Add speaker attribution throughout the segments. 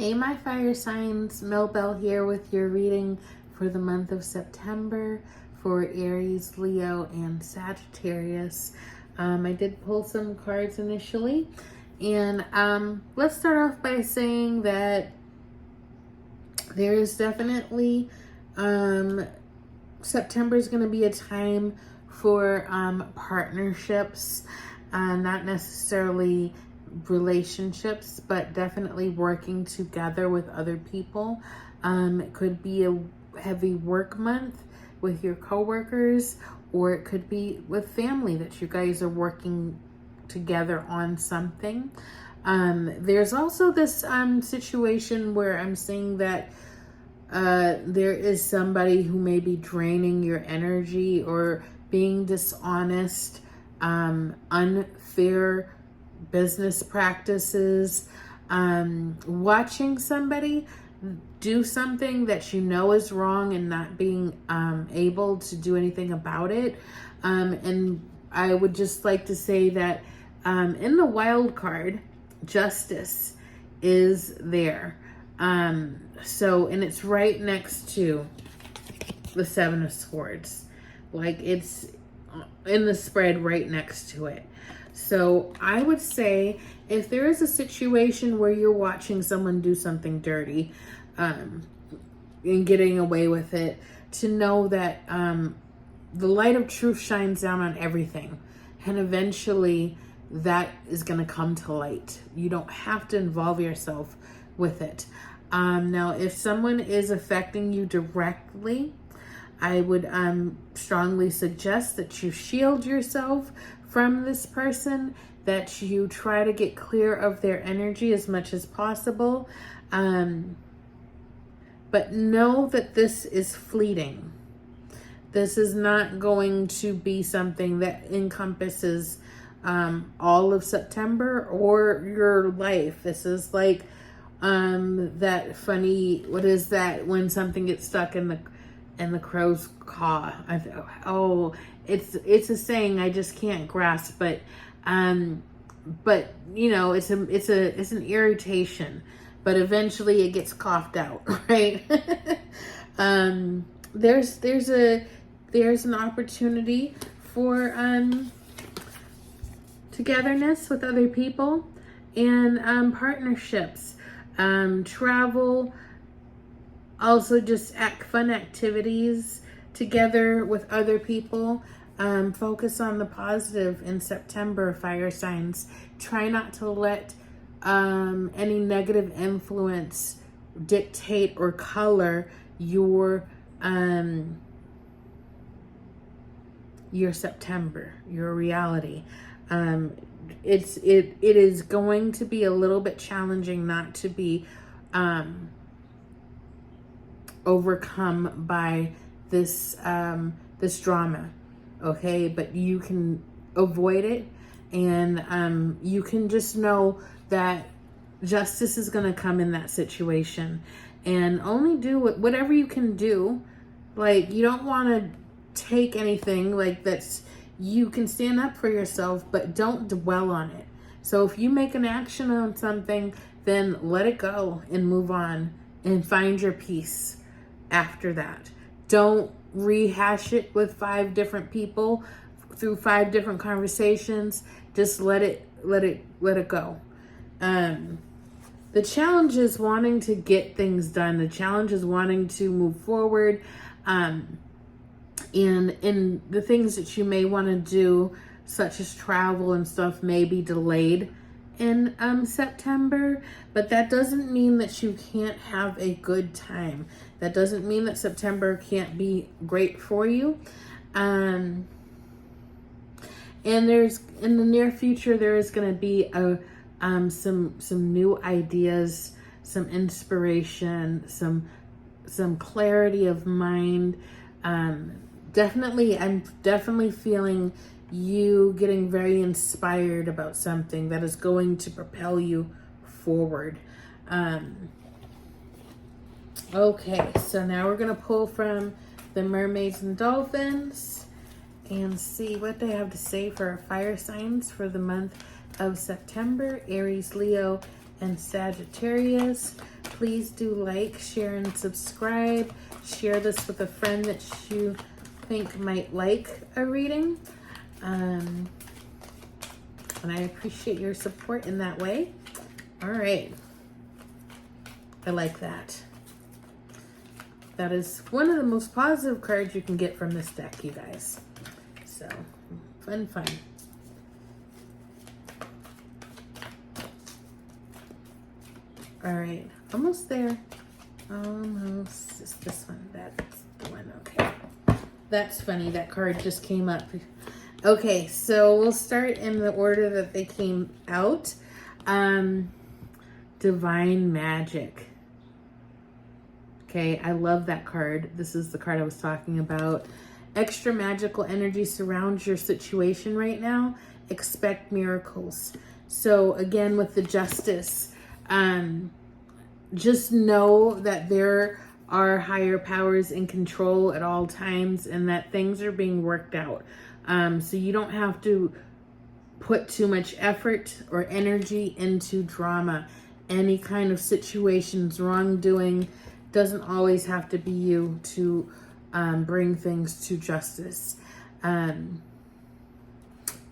Speaker 1: Hey, my fire signs, Mel Bell here with your reading for the month of September for Aries, Leo, and Sagittarius. I did pull some cards initially, and let's start off by saying that there is definitely September is going to be a time for partnerships, not necessarily relationships, but definitely working together with other people. It could be a heavy work month with your coworkers, or it could be with family that you guys are working together on something. There's also this situation where I'm saying that there is somebody who may be draining your energy or being dishonest, unfair business practices, watching somebody do something that you know is wrong and not being able to do anything about it. And I would just like to say that in the wild card, justice is there. And it's right next to the Seven of Swords. Like, it's in the spread right next to it. So I would say if there is a situation where you're watching someone do something dirty and getting away with it, to know that the light of truth shines down on everything. And eventually that is going to come to light. You don't have to involve yourself with it. Now, if someone is affecting you directly, I would strongly suggest that you shield yourself from this person, that you try to get clear of their energy as much as possible. But know that this is fleeting. This is not going to be something that encompasses all of September or your life. This is like that funny, what is that when something gets stuck in the crow's caw? It's a saying I just can't grasp, but you know, it's an irritation, but eventually it gets coughed out, right? There's an opportunity for togetherness with other people and partnerships, travel, also just fun activities together with other people. Focus on the positive in September, fire signs. Try not to let any negative influence dictate or color your September, your reality. It is going to be a little bit challenging not to be overcome by this drama, okay? But you can avoid it, and you can just know that justice is going to come in that situation, and only do whatever you can do. Like, you don't want to take anything like that's, you can stand up for yourself, but don't dwell on it. So if you make an action on something, then let it go and move on and find your peace after that. Don't rehash it with 5 different people through 5 different conversations. Just let it go. The challenge is wanting to get things done. The challenge is wanting to move forward. And the things that you may want to do, such as travel and stuff, may be delayed in September, but that doesn't mean that you can't have a good time. That doesn't mean that September can't be great for you. And there's, in the near future, there is going to be some new ideas, some inspiration, some clarity of mind. I'm definitely feeling you getting very inspired about something that is going to propel you forward. Okay, so now we're going to pull from the Mermaids and Dolphins and see what they have to say for our fire signs for the month of September, Aries, Leo, and Sagittarius. please do like, share, and subscribe. Share this with a friend that you think might like a reading. And I appreciate your support in that way. All right. I like that. That is one of the most positive cards you can get from this deck, you guys. So, fun. All right, almost there. Almost. It's this one. That's the one. Okay. That's funny. That card just came up. Okay, so we'll start in the order that they came out. Divine Magic. Okay, I love that card. This is the card I was talking about. Extra magical energy surrounds your situation right now. Expect miracles. So again, with the Justice, just know that there are higher powers in control at all times and that things are being worked out. So you don't have to put too much effort or energy into drama. Any kind of situations, wrongdoing, doesn't always have to be you to bring things to justice. You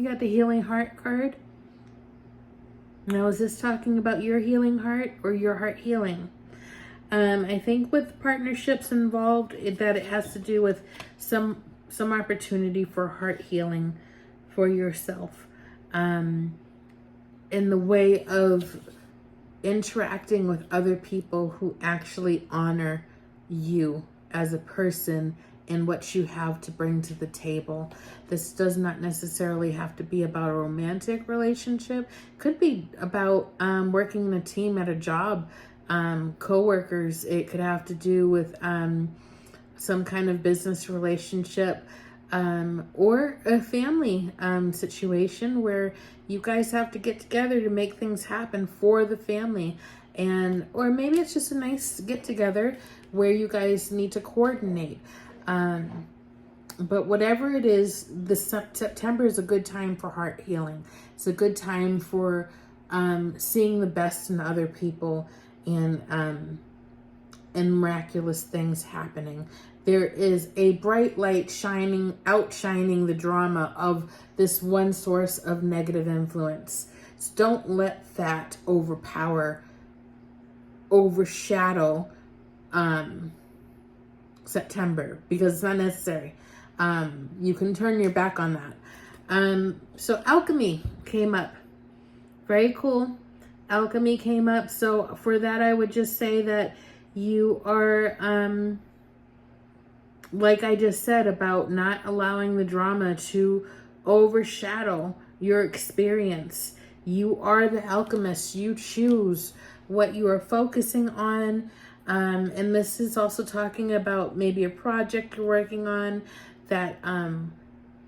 Speaker 1: got the Healing Heart card. Now, is this talking about your healing heart or your heart healing? I think with partnerships involved, that it has to do with some opportunity for heart healing for yourself. In the way of interacting with other people who actually honor you as a person and what you have to bring to the table. This does not necessarily have to be about a romantic relationship. Could be about working in a team at a job, co-workers. It could have to do with some kind of business relationship, or a family situation where you guys have to get together to make things happen for the family. Or maybe it's just a nice get together where you guys need to coordinate. But whatever it is, September is a good time for heart healing. It's a good time for seeing the best in other people and miraculous things happening. There is a bright light outshining the drama of this one source of negative influence. So don't let that overshadow September, because it's not necessary. You can turn your back on that. So Alchemy came up. Very cool. Alchemy came up. So for that, I would just say that you are, like I just said, about not allowing the drama to overshadow your experience. You are the alchemist. You choose what you are focusing on. And this is also talking about maybe a project you're working on that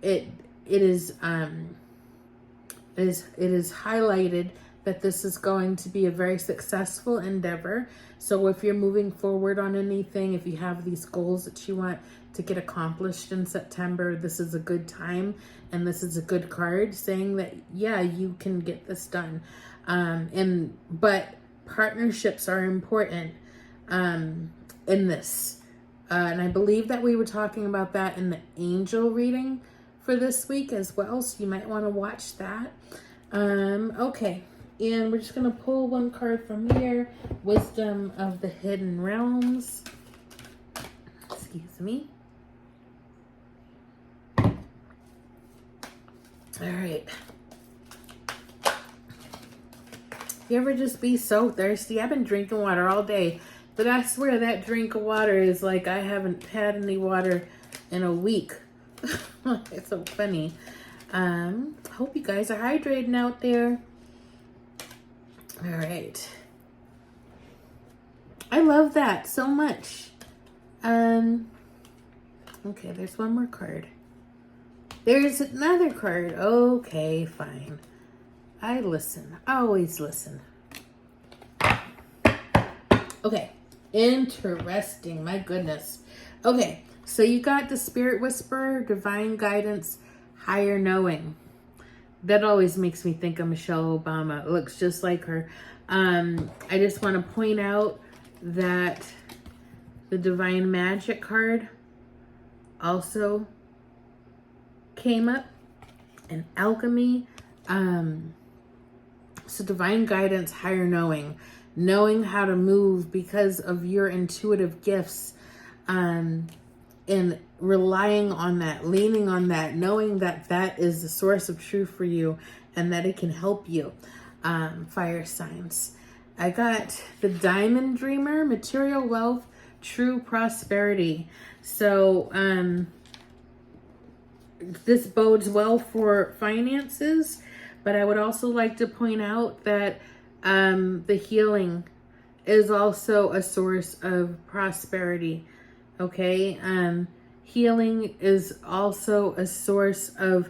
Speaker 1: it is highlighted that this is going to be a very successful endeavor. So if you're moving forward on anything, if you have these goals that you want to get accomplished in September, this is a good time. And this is a good card saying that, yeah, you can get this done. But partnerships are important in this. And I believe that we were talking about that in the angel reading for this week as well. So you might want to watch that. Okay. And we're just going to pull one card from here. Wisdom of the Hidden Realms. Excuse me. All right. You ever just be so thirsty? I've been drinking water all day, but I swear that drink of water is like I haven't had any water in a week. It's so funny. Hope you guys are hydrating out there. All right. I love that so much. Okay, there's one more card. There's another card. Okay, fine. I listen. I always listen. Okay. Interesting. My goodness. Okay. So you got the Spirit Whisperer, Divine Guidance, Higher Knowing. That always makes me think of Michelle Obama. It looks just like her. I just want to point out that the Divine Magic card also came up, and Alchemy. So divine guidance, higher knowing how to move because of your intuitive gifts, and relying on that, leaning on that, knowing that that is the source of truth for you and that it can help you. Fire signs. I got the Diamond Dreamer, material wealth, true prosperity. So this bodes well for finances, but I would also like to point out that the healing is also a source of prosperity. Okay, healing is also a source of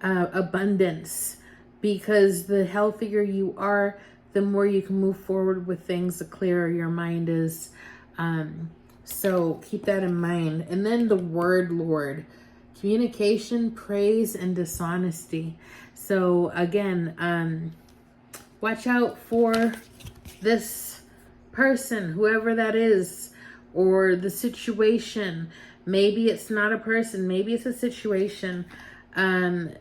Speaker 1: abundance, because the healthier you are, the more you can move forward with things, the clearer your mind is. So keep that in mind. And then the word Lord, communication, praise, and dishonesty. So again, watch out for this person, whoever that is, or the situation. Maybe it's not a person, maybe it's a situation. And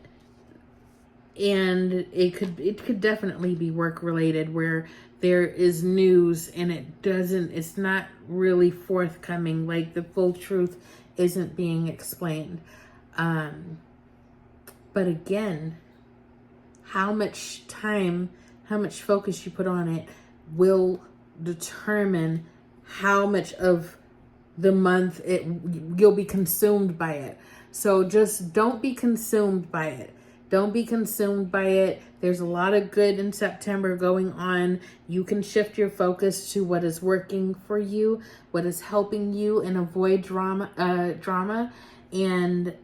Speaker 1: it could definitely be work related, where there is news and it's not really forthcoming, like the full truth isn't being explained. But again, how much time, how much focus you put on it will determine how much of the month you'll be consumed by it. So just don't be consumed by it. Don't be consumed by it. There's a lot of good in September going on. You can shift your focus to what is working for you, what is helping you, and avoid drama. And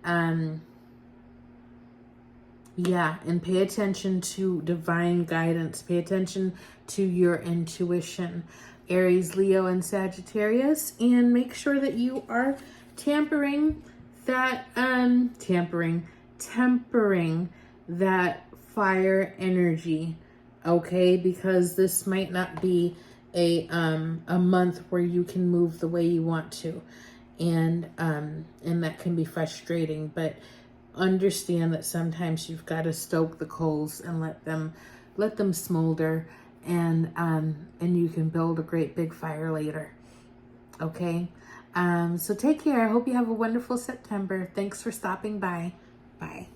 Speaker 1: and pay attention to divine guidance. Pay attention to your intuition. Aries, Leo, and Sagittarius, and make sure that you are tempering that fire energy, okay? Because this might not be a month where you can move the way you want to, and that can be frustrating. But understand that sometimes you've got to stoke the coals and let them smolder, and you can build a great big fire later. Okay, so take care. I hope you have a wonderful September. Thanks for stopping by. Bye.